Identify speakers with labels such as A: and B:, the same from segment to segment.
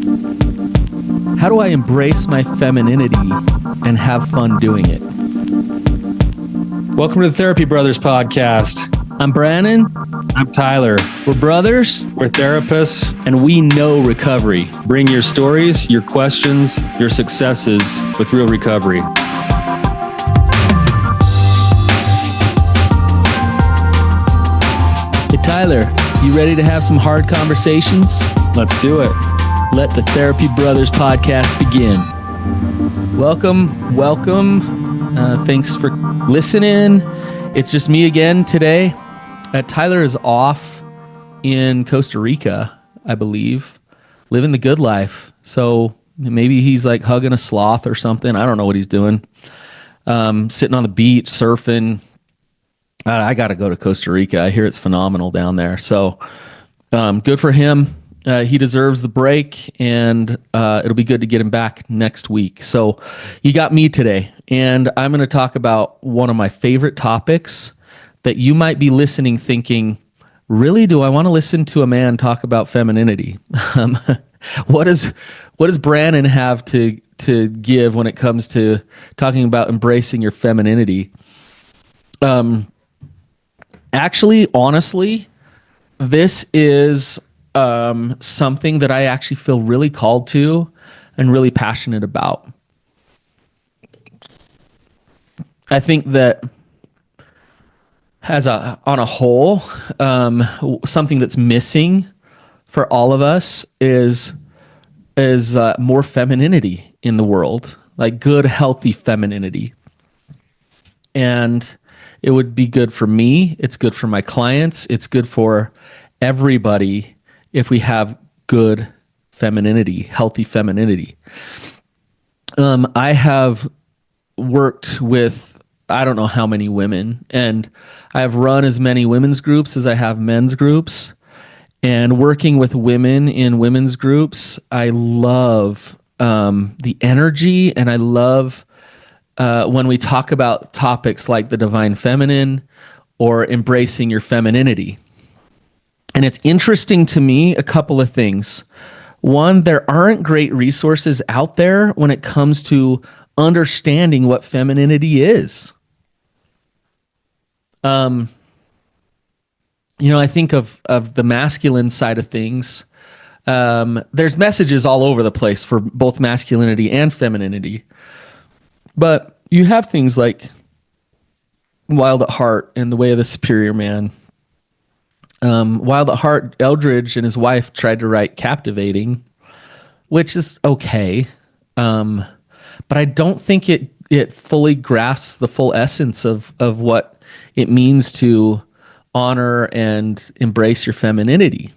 A: How do I embrace my femininity and have fun doing it?
B: Welcome to the Therapy Brothers podcast.
A: I'm Brannon.
B: I'm Tyler.
A: We're brothers.
B: We're therapists.
A: And we know recovery.
B: Bring your stories, your questions, your successes with real recovery.
A: Hey, Tyler, you ready to have some hard conversations?
B: Let's do it.
A: Let the Therapy Brothers podcast begin. Welcome. Thanks for listening. It's just me again today. Tyler is off in Costa Rica, I believe, living the good life. So maybe he's like hugging a sloth or something. I don't know what he's doing. Sitting on the beach, surfing. I got to go to Costa Rica. I hear it's phenomenal down there. So good for him. He deserves the break, and it'll be good to get him back next week. So you got me today, and I'm going to talk about one of my favorite topics that you might be listening thinking, really, do I want to listen to a man talk about femininity? What does Brannon have to give when it comes to talking about embracing your femininity? Actually, honestly, this is something that I actually feel really called to and really passionate about. I think that on a whole, something that's missing for all of us is more femininity in the world, like good, healthy femininity. And it would be good for me. It's good for my clients. It's good for everybody if we have good femininity, healthy femininity. I have worked with I don't know how many women, and I have run as many women's groups as I have men's groups. And working with women in women's groups, I love the energy, and I love when we talk about topics like the divine feminine or embracing your femininity. And it's interesting to me, a couple of things. One, there aren't great resources out there when it comes to understanding what femininity is. I think of the masculine side of things. There's messages all over the place for both masculinity and femininity. But you have things like Wild at Heart and The Way of the Superior Man. Wild at Heart, Eldridge and his wife tried to write Captivating, which is okay. But I don't think it fully grasps the full essence of what it means to honor and embrace your femininity.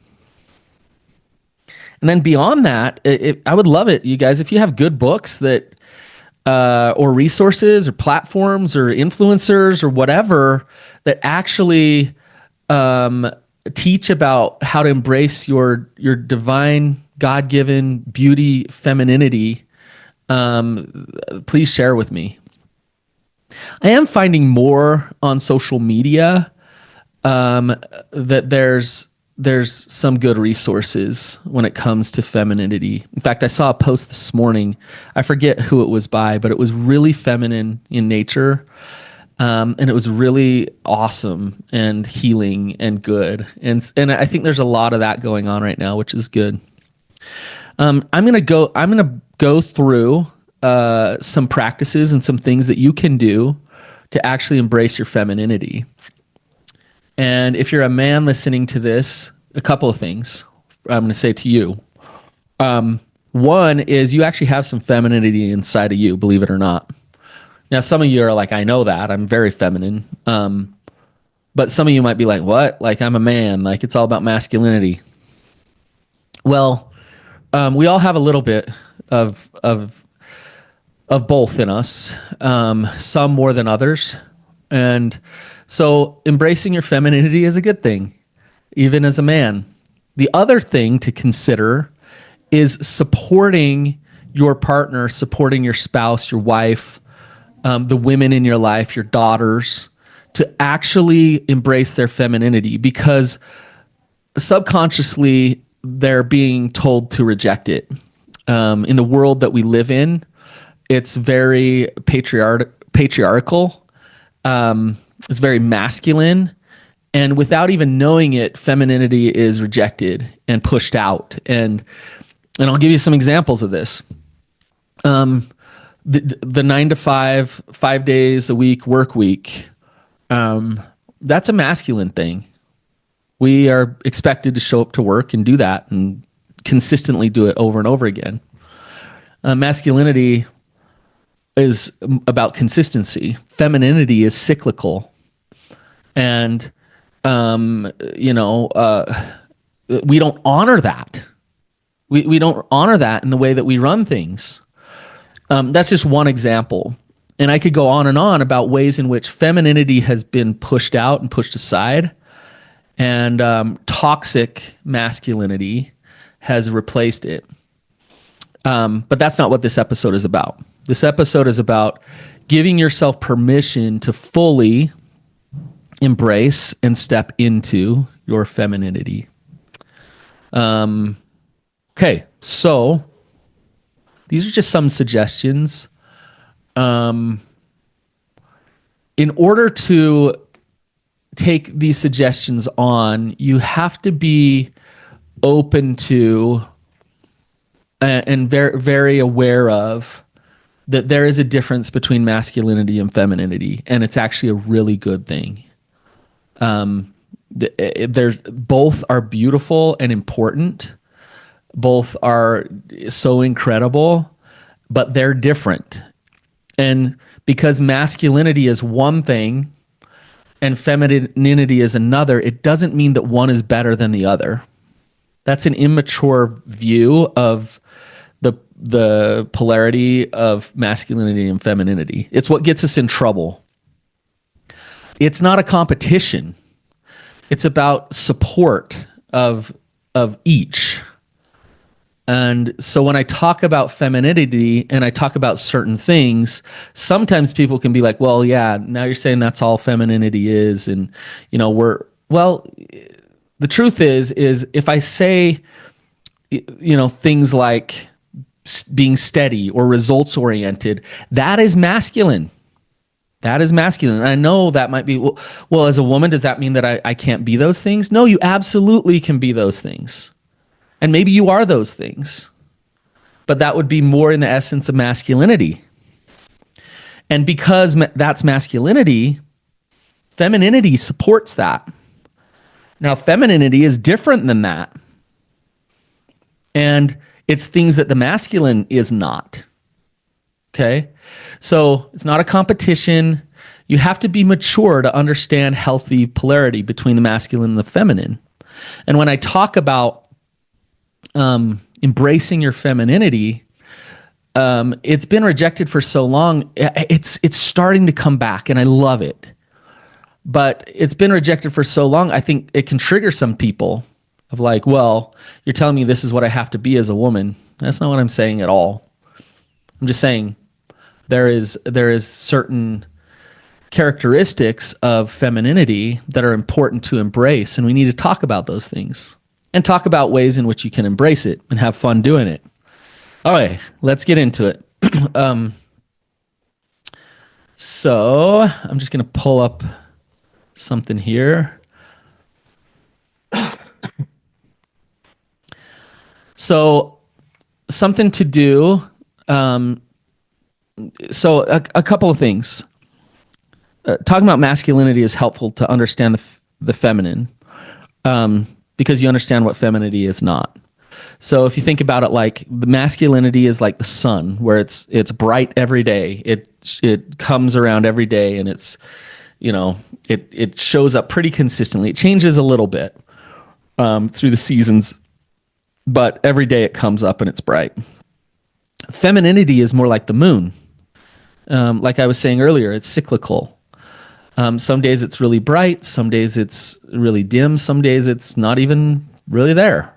A: And then beyond that, I would love it, you guys, if you have good books that or resources or platforms or influencers or whatever that actually teach about how to embrace your divine, God-given beauty, femininity, please share with me. I am finding more on social media that there's some good resources when it comes to femininity. In fact, I saw a post this morning. I forget who it was by, but it was really feminine in nature. And it was really awesome and healing and good. And I think there's a lot of that going on right now, which is good. I'm going to go through some practices and some things that you can do to actually embrace your femininity. And if you're a man listening to this, a couple of things I'm going to say to you. One is you actually have some femininity inside of you, believe it or not. Now, some of you are like, I know that. I'm very feminine. But some of you might be like, what? Like, I'm a man. Like, it's all about masculinity. Well, we all have a little bit of both in us, some more than others. And so embracing your femininity is a good thing, even as a man. The other thing to consider is supporting your partner, supporting your spouse, your wife, the women in your life, your daughters, to actually embrace their femininity, because subconsciously they're being told to reject it. In the world that we live in, it's very patriarchal. It's very masculine. And without even knowing it, femininity is rejected and pushed out. And I'll give you some examples of this. The 9 to 5, 5 days a week work week, that's a masculine thing. We are expected to show up to work and do that and consistently do it over and over again. Masculinity is about consistency. Femininity is cyclical. And, we don't honor that. We don't honor that in the way that we run things. That's just one example. And I could go on and on about ways in which femininity has been pushed out and pushed aside, and toxic masculinity has replaced it. But that's not what this episode is about. This episode is about giving yourself permission to fully embrace and step into your femininity. Okay, so these are just some suggestions. In order to take these suggestions on, you have to be open to and very, very aware of that there is a difference between masculinity and femininity, and it's actually a really good thing. There's both are beautiful and important. Both are so incredible, but they're different. And because masculinity is one thing and femininity is another, it doesn't mean that one is better than the other. That's an immature view of the polarity of masculinity and femininity. It's what gets us in trouble. It's not a competition. It's about support of each. And so when I talk about femininity and I talk about certain things, sometimes people can be like, well, yeah, now you're saying that's all femininity is. And, the truth is if I say, things like being steady or results oriented, that is masculine. That is masculine. And I know that might be, well, as a woman, does that mean that I can't be those things? No, you absolutely can be those things. And maybe you are those things, but that would be more in the essence of masculinity. And because that's masculinity, femininity supports that. Now, femininity is different than that. And it's things that the masculine is not. Okay? So it's not a competition. You have to be mature to understand healthy polarity between the masculine and the feminine. And when I talk about embracing your femininity, it's been rejected for so long. It's starting to come back, and I love it. But it's been rejected for so long, I think it can trigger some people of like, well, you're telling me this is what I have to be as a woman. That's not what I'm saying at all. I'm just saying there is certain characteristics of femininity that are important to embrace, and we need to talk about those things and talk about ways in which you can embrace it and have fun doing it. All right, let's get into it. So I'm just going to pull up something here. So something to do. So a couple of things. Talking about masculinity is helpful to understand the feminine, because you understand what femininity is not. So if you think about it, like the masculinity is like the sun, where it's bright every day. It comes around every day, and it's, it shows up pretty consistently. It changes a little bit through the seasons, but every day it comes up and it's bright. Femininity is more like the moon. Like I was saying earlier, it's cyclical. Some days it's really bright, some days it's really dim, some days it's not even really there.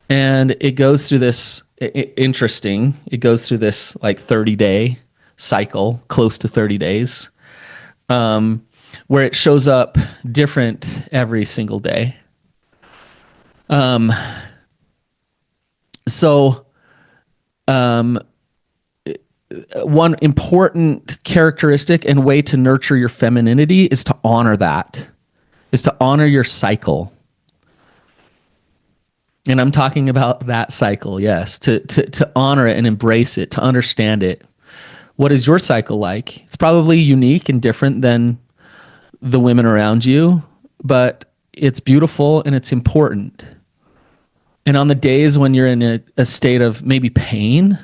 A: And it goes through this it goes through this like 30-day cycle, close to 30 days, where it shows up different every single day. So One important characteristic and way to nurture your femininity is to honor that, is to honor your cycle. And I'm talking about that cycle, yes, to honor it and embrace it, to understand it. What is your cycle like? It's probably unique and different than the women around you, but it's beautiful and it's important. And on the days when you're in a state of maybe pain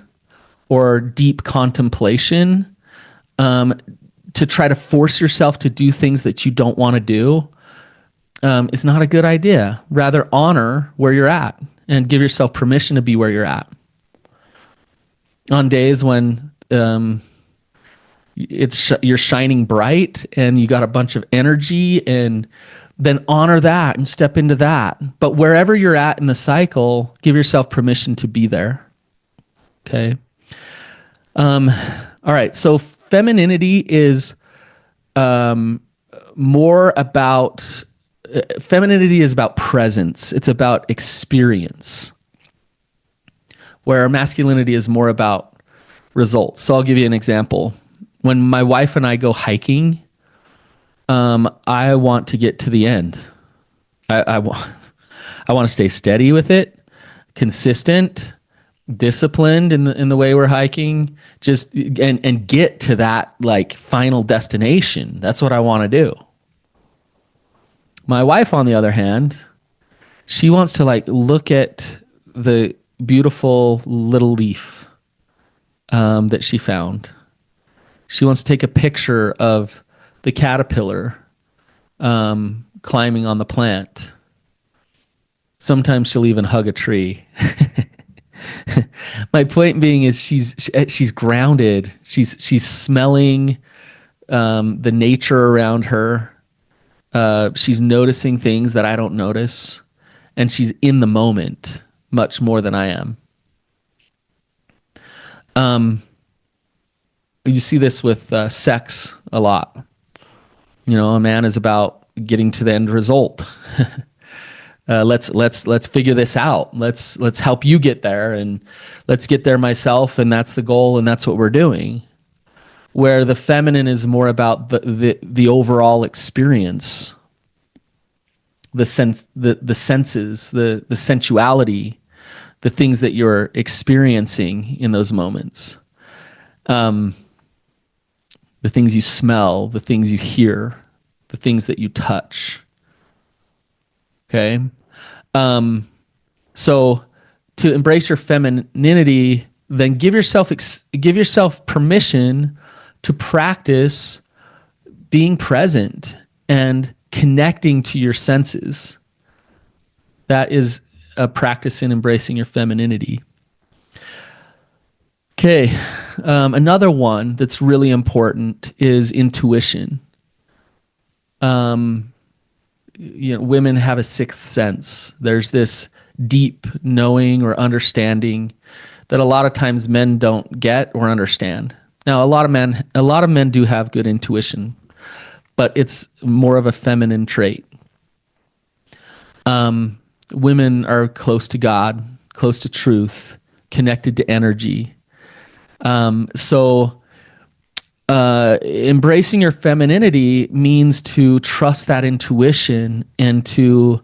A: or deep contemplation, to try to force yourself to do things that you don't want to do is not a good idea. Rather, honor where you're at and give yourself permission to be where you're at. On days when you're shining bright and you got a bunch of energy, and then honor that and step into that. But wherever you're at in the cycle, give yourself permission to be there. Okay. All right. So femininity is more about femininity is about presence. It's about experience, where masculinity is more about results. So I'll give you an example. When my wife and I go hiking, I want to get to the end. I want to stay steady with it, consistent, disciplined in the way we're hiking, just and get to that like final destination. That's what I want to do. My wife, on the other hand, she wants to like look at the beautiful little leaf that she found. She wants to take a picture of the caterpillar climbing on the plant. Sometimes she'll even hug a tree. My point being is she's grounded. She's smelling the nature around her. She's noticing things that I don't notice, and she's in the moment much more than I am. You see this with sex a lot. You know, a man is about getting to the end result. Let's figure this out. Let's help you get there, and let's get there myself, and that's the goal, and that's what we're doing. Where the feminine is more about the overall experience, the senses, the sensuality, the things that you're experiencing in those moments. The things you smell, the things you hear, the things that you touch. Okay? So to embrace your femininity, then give yourself permission to practice being present and connecting to your senses. That is a practice in embracing your femininity. Okay, another one that's really important is intuition. Women have a sixth sense. There's this deep knowing or understanding that a lot of times men don't get or understand. Now, a lot of men do have good intuition, but it's more of a feminine trait. Women are close to God, close to truth, connected to energy. So embracing your femininity means to trust that intuition and to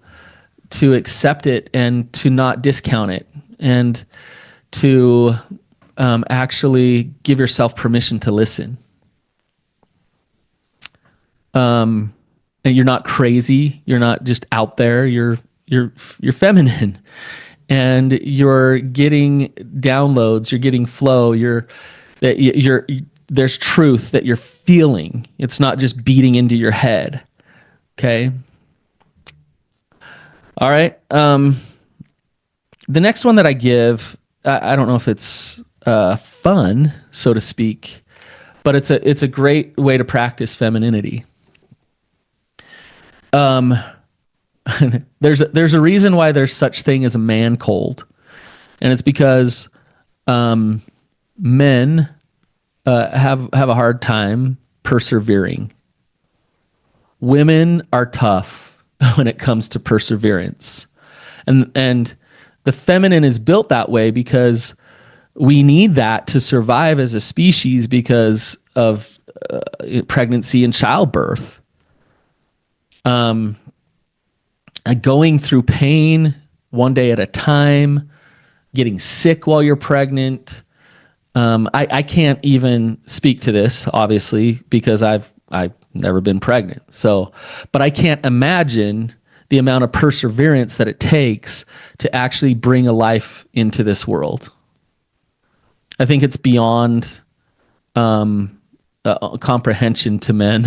A: accept it and to not discount it, and to actually give yourself permission to listen. And you're not crazy. You're not just out there. You're feminine, and you're getting downloads. You're getting flow. There's truth that you're feeling. It's not just beating into your head. Okay. All right. The next one that I give, I don't know if it's fun, so to speak, but it's a great way to practice femininity. There's a reason why there's such thing as a man cold, and it's because men have a hard time persevering. Women are tough when it comes to perseverance, and the feminine is built that way because we need that to survive as a species because of pregnancy and childbirth. Going through pain one day at a time, getting sick while you're pregnant. I can't even speak to this, obviously, because I've never been pregnant. So, but I can't imagine the amount of perseverance that it takes to actually bring a life into this world. I think it's beyond comprehension to men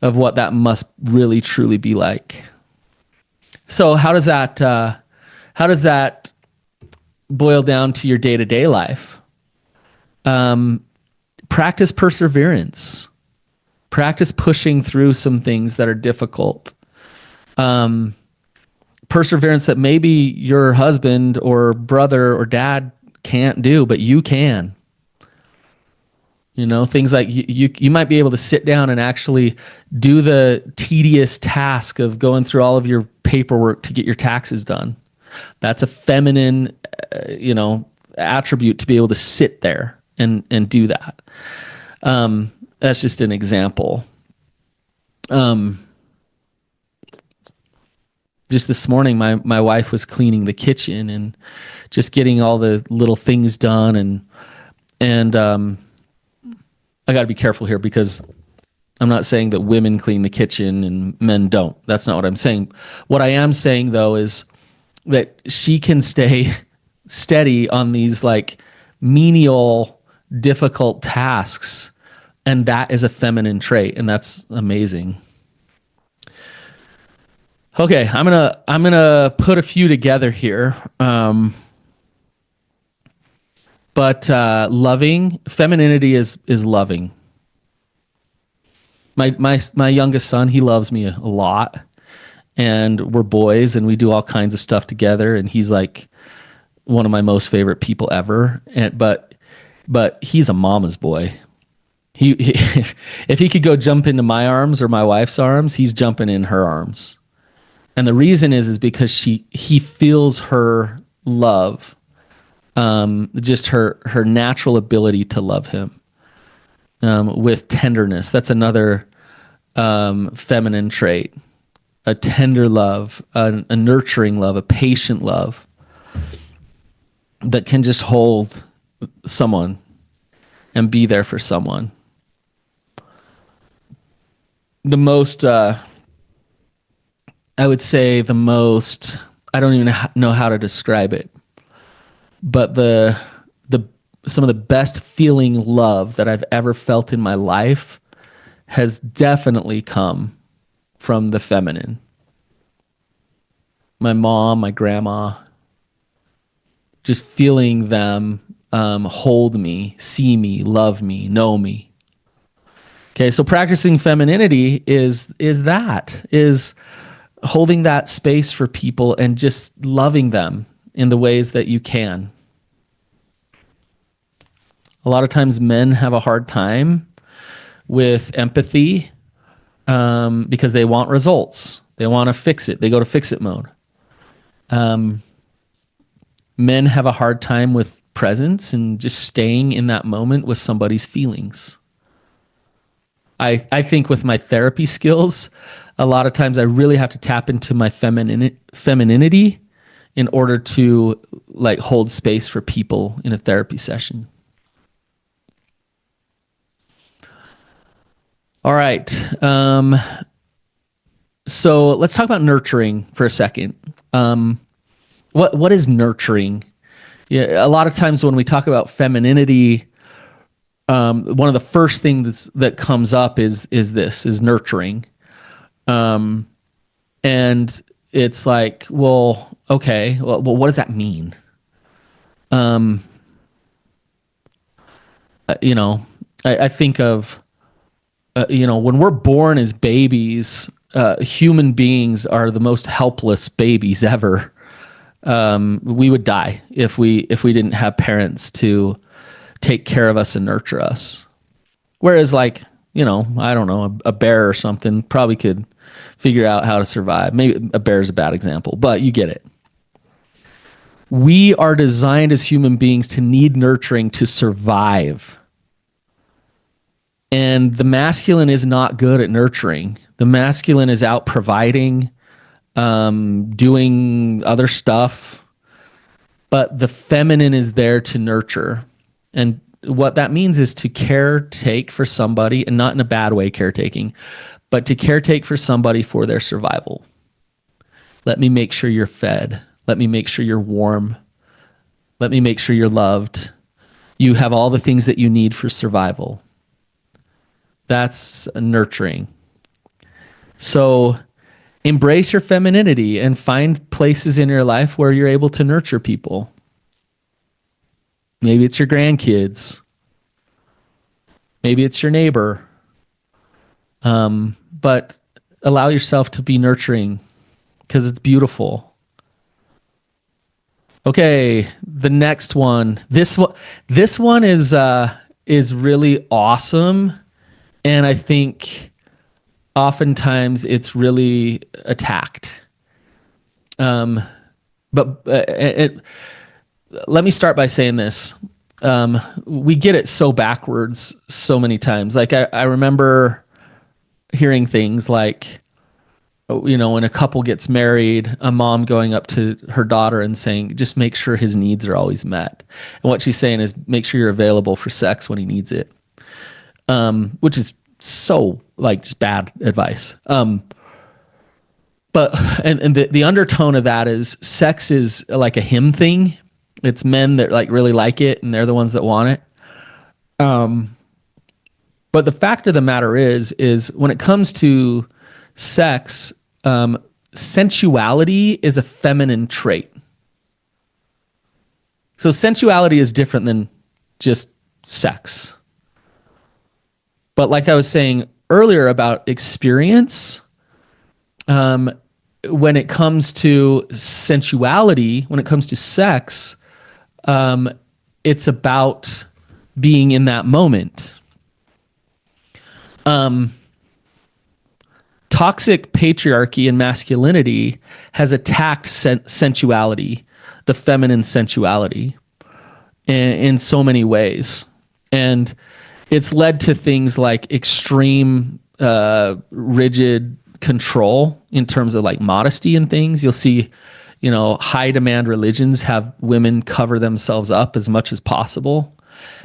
A: of what that must really truly be like. So how does that boil down to your day-to-day life? Practice perseverance. Practice pushing through some things that are difficult. Perseverance that maybe your husband or brother or dad can't do, but you can. Things like you might be able to sit down and actually do the tedious task of going through all of your paperwork to get your taxes done. That's a feminine, attribute to be able to sit there and do that. That's just an example. Just this morning, my wife was cleaning the kitchen and just getting all the little things done, and I got to be careful here because I'm not saying that women clean the kitchen and men don't. That's not what I'm saying. What I am saying, though, is that she can stay steady on these like menial, difficult tasks, and that is a feminine trait, and that's amazing. Okay, I'm gonna put a few together here. But loving, femininity is loving. My youngest son, he loves me a lot, and we're boys, and we do all kinds of stuff together, and he's like one of my most favorite people ever. But he's a mama's boy. He if he could go jump into my arms or my wife's arms, he's jumping in her arms, and the reason is because he feels her love. Just her natural ability to love him with tenderness. That's another feminine trait. A tender love, a nurturing love, a patient love that can just hold someone and be there for someone. The most, I would say the most, I don't even know how to describe it, but some of the best feeling love that I've ever felt in my life has definitely come from the feminine. My mom, my grandma, just feeling them hold me, see me, love me, know me. Okay, so practicing femininity is holding that space for people and just loving them in the ways that you can. A lot of times men have a hard time with empathy because they want results. They want to fix it. They go to fix it mode. Men have a hard time with presence and just staying in that moment with somebody's feelings. I think with my therapy skills, a lot of times I really have to tap into my femininity in order to like hold space for people in a therapy session. All right. So let's talk about nurturing for a second. What is nurturing? Yeah, a lot of times when we talk about femininity, one of the first things that comes up is nurturing. And it's like, well, okay, well, what does that mean? I think of, when we're born as babies, human beings are the most helpless babies ever. We would die if we didn't have parents to take care of us and nurture us. Whereas like, I don't know, a bear or something probably could figure out how to survive. Maybe a bear is a bad example, but you get it. We are designed as human beings to need nurturing to survive. And the masculine is not good at nurturing. The masculine is out providing, doing other stuff, but the feminine is there to nurture. And what that means is to caretake for somebody, and not in a bad way, caretaking, but to caretake for somebody for their survival. Let me make sure you're fed. Let me make sure you're warm. Let me make sure you're loved. You have all the things that you need for survival. That's nurturing. So embrace your femininity and find places in your life where you're able to nurture people. Maybe it's your grandkids. Maybe it's your neighbor. But allow yourself to be nurturing because it's beautiful. Okay, the next one. This one is really awesome, and I think oftentimes it's really attacked. Let me start by saying this. We get it so backwards so many times. Like I remember hearing things like, when a couple gets married, a mom going up to her daughter and saying, just make sure his needs are always met. And what she's saying is make sure you're available for sex when he needs it. Which is so like just bad advice. But the undertone of that is sex is like a him thing. It's men that like really like it and they're the ones that want it. But the fact of the matter is when it comes to sex, sensuality is a feminine trait. So sensuality is different than just sex. But like I was saying earlier about experience, when it comes to sensuality, when it comes to sex, it's about being in that moment. Toxic patriarchy and masculinity has attacked sensuality, the feminine sensuality, in so many ways. And it's led to things like extreme, rigid control in terms of like modesty and things. You'll see, high demand religions have women cover themselves up as much as possible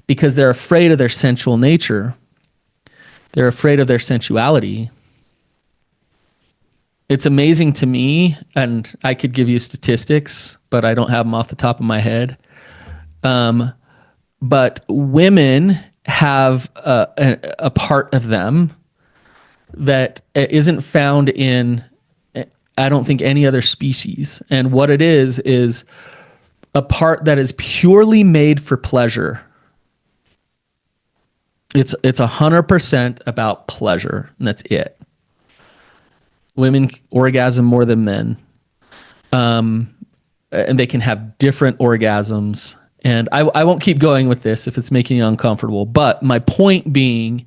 A: because they're afraid of their sensual nature. They're afraid of their sensuality. It's amazing to me, and I could give you statistics, but I don't have them off the top of my head. But women have a part of them that isn't found in, I don't think, any other species. And what it is a part that is purely made for pleasure. It's 100% about pleasure, and that's it. Women orgasm more than men, and they can have different orgasms. And I won't keep going with this if it's making you uncomfortable. But my point being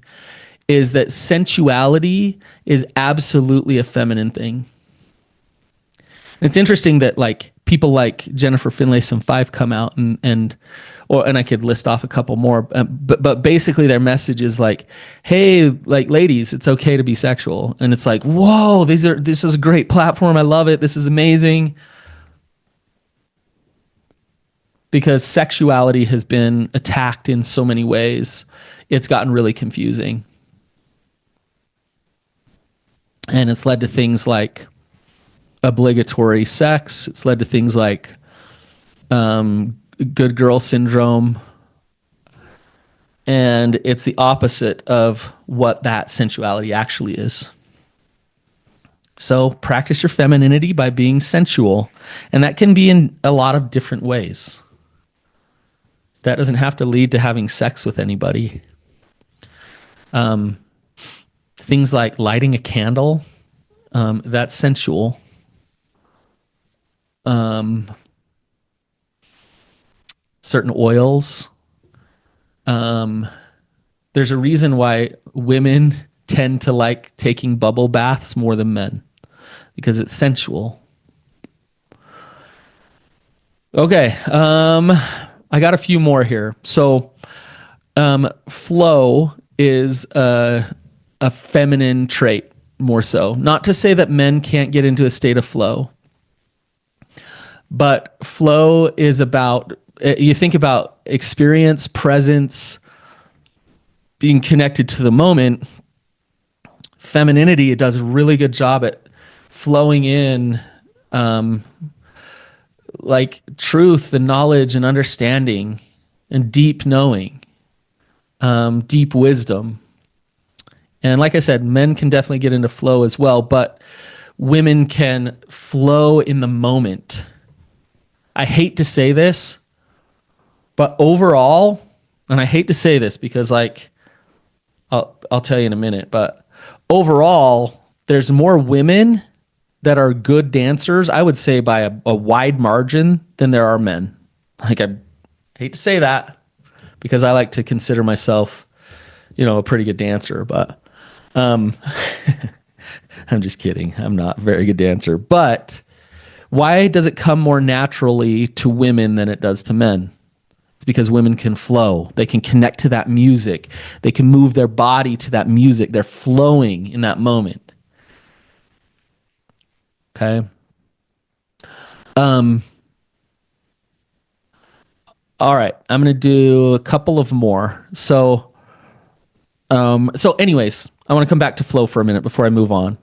A: is that sensuality is absolutely a feminine thing. And it's interesting that like people like Jennifer Finlayson 5 come out and I could list off a couple more, but basically their message is like, hey, like ladies, it's okay to be sexual. And it's like, whoa, this is a great platform. I love it. This is amazing. Because sexuality has been attacked in so many ways, it's gotten really confusing. And it's led to things like obligatory sex. It's led to things like good girl syndrome. And it's the opposite of what that sensuality actually is. So practice your femininity by being sensual. And that can be in a lot of different ways. That doesn't have to lead to having sex with anybody. Things like lighting a candle, that's sensual. Certain oils. There's a reason why women tend to like taking bubble baths more than men, because it's sensual. Okay. I got a few more here. So, flow is a feminine trait more so. Not to say that men can't get into a state of flow, but flow is about, you think about experience, presence, being connected to the moment. Femininity, it does a really good job at flowing in like truth and knowledge and understanding and deep knowing, deep wisdom. And like I said, men can definitely get into flow as well, but women can flow in the moment. I hate to say this, but overall, and I hate to say this because like I'll tell you in a minute, but overall, there's more women that are good dancers, I would say by a wide margin than there are men. Like I hate to say that because I like to consider myself, a pretty good dancer, but um I'm just kidding. I'm not a very good dancer. But why does it come more naturally to women than it does to men? It's because women can flow. They can connect to that music. They can move their body to that music. They're flowing in that moment. Okay. Um, all right. I'm going to do a couple of more. So anyways, I want to come back to flow for a minute before I move on.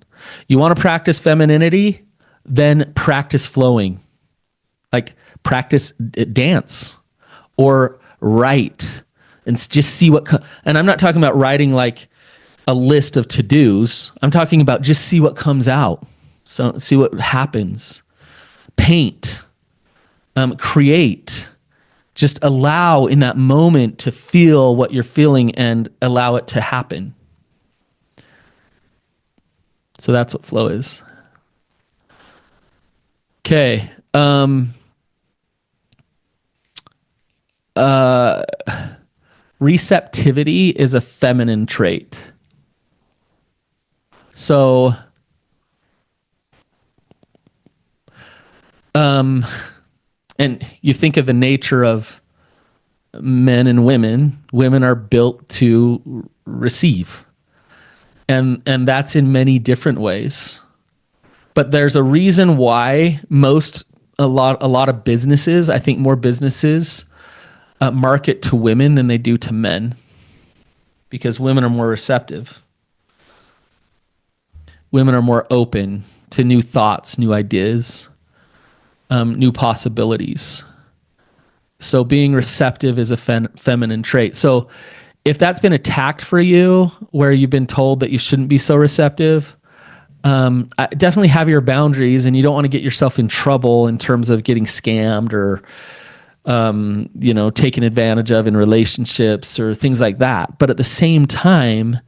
A: You want to practice femininity, then practice flowing. Like practice dance or write and just see and I'm not talking about writing like a list of to-dos. I'm talking about just see what comes out. So see what happens. Paint, create, just allow in that moment to feel what you're feeling and allow it to happen. So that's what flow is. Okay. Receptivity is a feminine trait. So, and you think of the nature of men and women. Women are built to receive, and that's in many different ways. But there's a reason why a lot of businesses, I think more businesses, market to women than they do to men, because women are more receptive. Women are more open to new thoughts, new ideas, new possibilities. So being receptive is a feminine trait. So if that's been attacked for you, where you've been told that you shouldn't be so receptive, definitely have your boundaries, and you don't want to get yourself in trouble in terms of getting scammed or taken advantage of in relationships or things like that. But at the same time,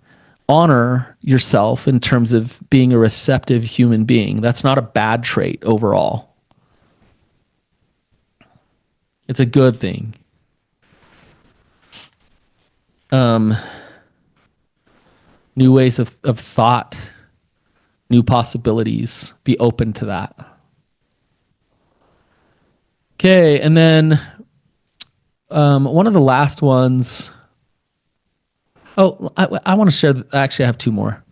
A: honor yourself in terms of being a receptive human being. That's not a bad trait overall. It's a good thing. New ways of thought, new possibilities. Be open to that. Okay, and then one of the last ones. Oh, I want to share. Actually, I have two more.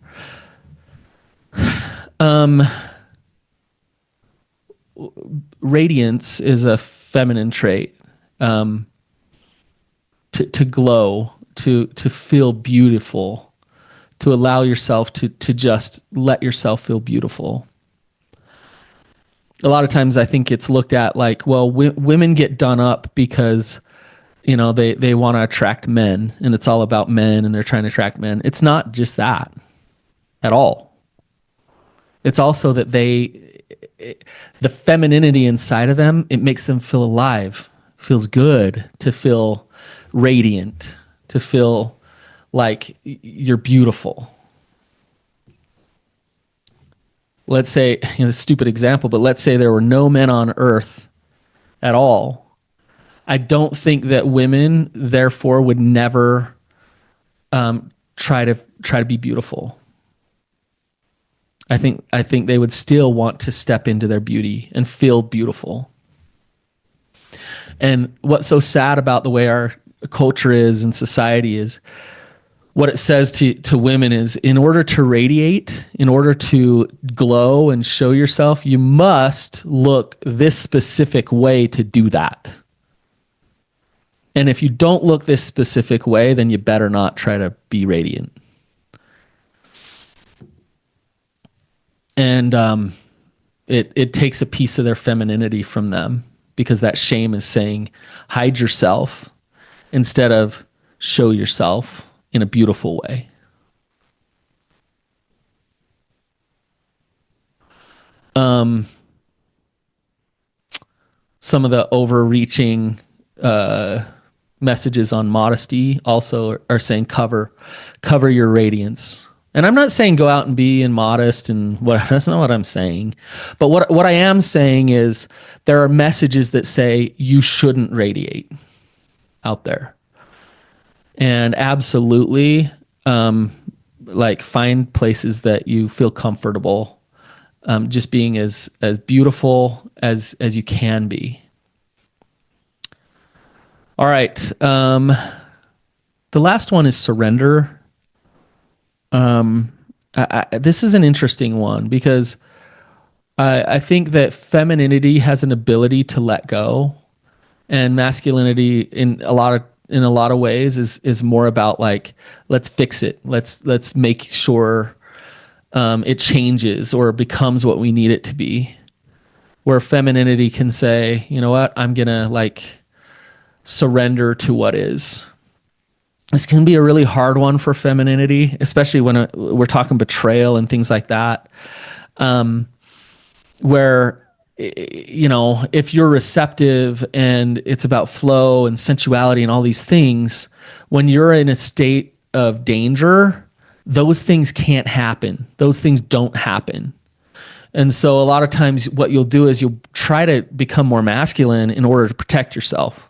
A: Radiance is a feminine trait. To glow, to feel beautiful, to allow yourself to just let yourself feel beautiful. A lot of times I think it's looked at like, well, women get done up because they want to attract men, and it's all about men, and they're trying to attract men. It's not just that at all. It's also that the femininity inside of them, it makes them feel alive. Feels good to feel radiant, to feel like you're beautiful. Let's say, a stupid example, but let's say there were no men on earth at all. I don't think that women, therefore, would never try to be beautiful. I think they would still want to step into their beauty and feel beautiful. And what's so sad about the way our culture is and society is, what it says to women is, in order to radiate, in order to glow and show yourself, you must look this specific way to do that. And if you don't look this specific way, then you better not try to be radiant. And it takes a piece of their femininity from them, because that shame is saying, hide yourself instead of show yourself in a beautiful way. Some of the overreaching messages on modesty also are saying cover your radiance. And I'm not saying go out and be immodest and what, that's not what I'm saying. But what I am saying is there are messages that say you shouldn't radiate out there. And absolutely, like, find places that you feel comfortable, just being as beautiful as you can be. All right. The last one is surrender. This is an interesting one, because I think that femininity has an ability to let go, and masculinity in a lot of ways is more about, like, let's fix it. Let's make sure it changes or becomes what we need it to be. Where femininity can say, you know what, I'm gonna, like, surrender to what is. This can be a really hard one for femininity, especially when we're talking betrayal and things like that. Where, you know, if you're receptive and it's about flow and sensuality and all these things, when you're in a state of danger, those things can't happen. Those things don't happen. And so a lot of times what you'll do is you'll try to become more masculine in order to protect yourself.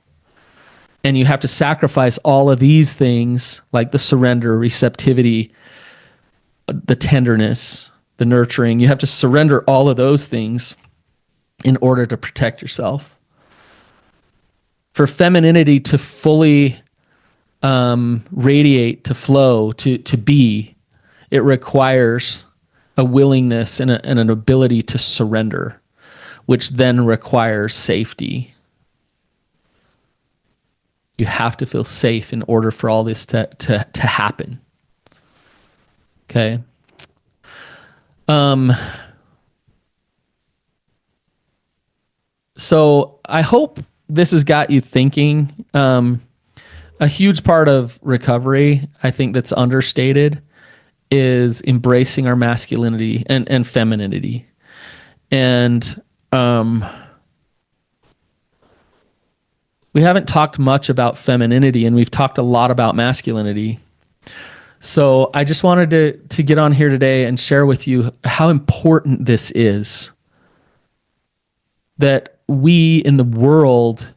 A: And you have to sacrifice all of these things, like the surrender, receptivity, the tenderness, the nurturing. You have to surrender all of those things in order to protect yourself. For femininity to fully radiate, to flow, to be, it requires a willingness and an ability to surrender, which then requires safety. You have to feel safe in order for all this to happen. Okay. So I hope this has got you thinking. A huge part of recovery, I think, that's understated is embracing our masculinity and femininity. And we haven't talked much about femininity, and we've talked a lot about masculinity. So I just wanted to get on here today and share with you how important this is. That we in the world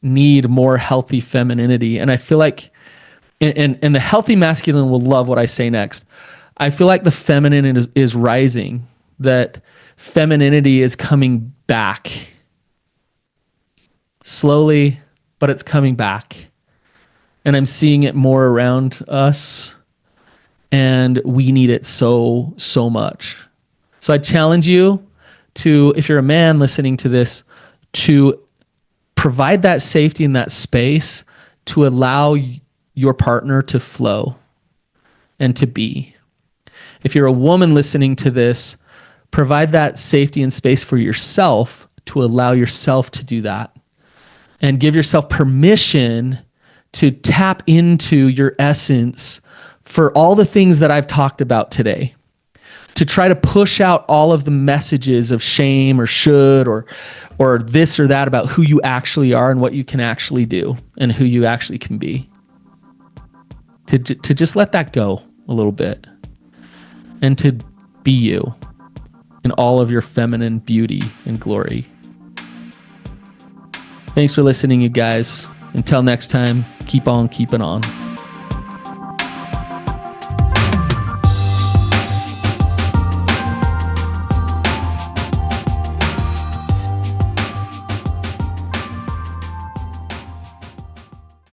A: need more healthy femininity. And I feel like, and the healthy masculine will love what I say next. I feel like the feminine is rising, that femininity is coming back. Slowly, but it's coming back. And I'm seeing it more around us. And we need it so much. So I challenge you to, if you're a man listening to this, to provide that safety and that space to allow your partner to flow and to be. If you're a woman listening to this, provide that safety and space for yourself to allow yourself to do that. And give yourself permission to tap into your essence for all the things that I've talked about today. To try to push out all of the messages of shame or should or this or that about who you actually are and what you can actually do and who you actually can be. To just let that go a little bit and to be you in all of your feminine beauty and glory. Thanks for listening, you guys. Until next time, keep on keeping on.